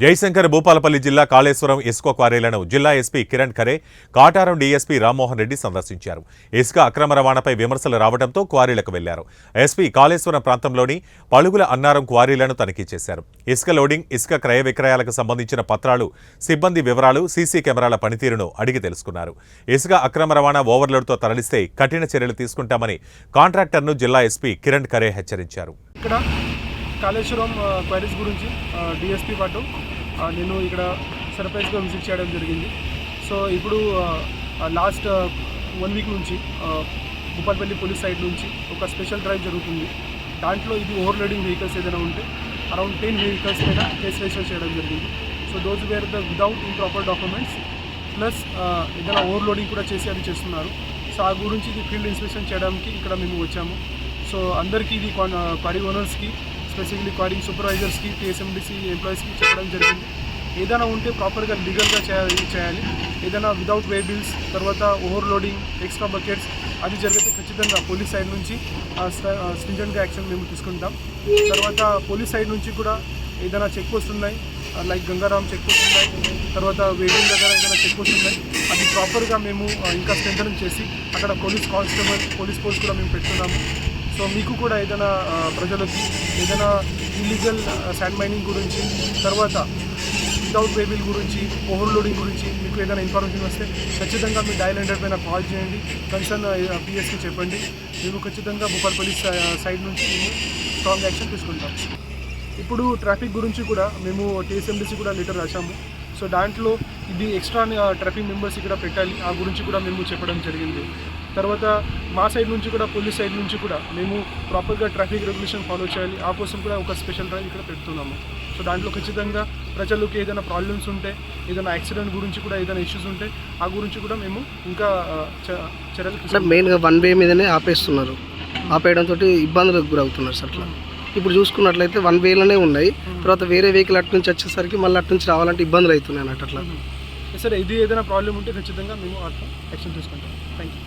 జయశంకర్ భూపాలపల్లి జిల్లా కాళేశ్వరం ఇసుక క్వారీలను జిల్లా ఎస్పీ కిరణ్ ఖరే, కాటారం డీఎస్పీ రామ్మోహన్ రెడ్డి సందర్శించారు. ఇసుక అక్రమ రవాణాపై విమర్శలు రావడంతో క్వారీలకు వెళ్లారు. ఎస్పీ కాళేశ్వరం ప్రాంతంలోని పలుగుల అన్నారం క్వారీలను తనిఖీ చేశారు. ఇసుక లోడింగ్, ఇసుక క్రయ విక్రయాలకు సంబంధించిన పత్రాలు, సిబ్బంది వివరాలు, సీసీ కెమెరాల పనితీరును అడిగి తెలుసుకున్నారు. ఇసుక అక్రమ రవాణా ఓవర్లోడ్తో తరలిస్తే కఠిన చర్యలు తీసుకుంటామని కాంట్రాక్టర్ను జిల్లా ఎస్పీ కిరణ్ ఖరే హెచ్చరించారు. కాళేశ్వరం క్వైరీస్ గురించి డిఎస్పీ పాటు నేను ఇక్కడ సర్ప్రైజ్గా విజిట్ చేయడం జరిగింది. సో ఇప్పుడు లాస్ట్ 1 వీక్ నుంచి భూపాలపల్లి పోలీస్ సైడ్ నుంచి ఒక స్పెషల్ డ్రైవ్ జరుగుతుంది. దాంట్లో ఇది ఓవర్లోడింగ్ వెహికల్స్ ఏదైనా ఉంటే అరౌండ్ 10 వెహికల్స్ పైన కేసు రిజిస్టర్ చేయడం జరిగింది. So those wear the without improper documents plus ఏదైనా ఓవర్లోడింగ్ కూడా చేసి అది చేస్తున్నారు. సో ఆ గురించి ఇది ఫీల్డ్ ఇన్స్పెక్షన్ చేయడానికి ఇక్కడ మేము వచ్చాము. సో అందరికీ ఇది క్వారీ ఓనర్స్కి, స్పెసిఫిక్లీ క్వారింగ్ సూపర్వైజర్స్కి, టీఎస్ఎండిసి ఎంప్లాయీస్కి చెప్పడం జరిగింది. ఏదైనా ఉంటే ప్రాపర్గా లీగల్గా చేయాలి. ఏదైనా విదౌట్ వే బిల్స్, తర్వాత ఓవర్లోడింగ్, ఎక్స్ట్రా బకెట్స్ అది జరిగితే ఖచ్చితంగా పోలీస్ సైడ్ నుంచి స్ట్రింజెంట్గా యాక్షన్ మేము తీసుకుంటాం. తర్వాత పోలీస్ సైడ్ నుంచి కూడా ఏదైనా చెక్ పోస్ట్ ఉన్నాయి, లైక్ గంగారాం చెక్ పోస్ట్ ఉన్నాయి, తర్వాత వేడింగ్ దగ్గర ఏదైనా చెక్ పోస్ట్ ఉన్నాయి, అది ప్రాపర్గా మేము ఇంకా స్ట్రెంథనింగ్ చేసి అక్కడ పోలీస్ కానిస్టేబుల్, పోలీస్ ఫోర్స్ కూడా మేము పెడుతున్నాము. సో మీకు కూడా ఏదైనా ప్రజలకి ఏదైనా ఇల్లీగల్ శాండ్ మైనింగ్ గురించి, తర్వాత వితౌట్ వే బిల్ గురించి, ఓవర్లోడింగ్ గురించి మీకు ఏదైనా ఇన్ఫర్మేషన్ వస్తే ఖచ్చితంగా మీ డయల్ 100 పైన కాల్ చేయండి, కన్సర్న్ పిఎస్కి చెప్పండి. మేము ఖచ్చితంగా భూపాలపల్లి సైడ్ నుంచి మేము స్ట్రాంగ్ యాక్షన్ తీసుకుంటాం. ఇప్పుడు ట్రాఫిక్ గురించి కూడా మేము టీఎస్ఎండిసి కూడా లెటర్ రాశాము. సో దాంట్లో ఇది ఎక్స్ట్రా ట్రాఫిక్ మెంబర్స్ ఇక్కడ పెట్టాలి, ఆ గురించి కూడా మేము చెప్పడం జరిగింది. తర్వాత మా సైడ్ నుంచి కూడా, పోలీస్ సైడ్ నుంచి కూడా మేము ప్రాపర్గా ట్రాఫిక్ రెగ్యులేషన్ ఫాలో చేయాలి, ఆ కోసం కూడా ఒక స్పెషల్ డ్రైవ్ ఇక్కడ పెడుతున్నాము. సో దాంట్లో ఖచ్చితంగా ప్రజలకు ఏదైనా ప్రాబ్లమ్స్ ఉంటే, ఏదైనా యాక్సిడెంట్ గురించి కూడా ఏదైనా ఇష్యూస్ ఉంటే ఆ గురించి కూడా మేము ఇంకా చర్యలు మెయిన్గా 1 వే మీదనే ఆపేస్తున్నారు. ఆపేయడంతో ఇబ్బందులకు గురవుతున్నారు సార్. అట్లా ఇప్పుడు చూసుకున్నట్లయితే 1 వేలోనే ఉన్నాయి, తర్వాత వేరే వెహికల్ అటు నుంచి వచ్చేసరికి మళ్ళీ అటు నుంచి రావాలంటే ఇబ్బందులు అవుతున్నాయి అన్నట్టు. అట్లా సరే, ఇది ఏదైనా ప్రాబ్లం ఉంటే ఖచ్చితంగా మేము యాక్షన్ తీసుకుంటాం. Thank you.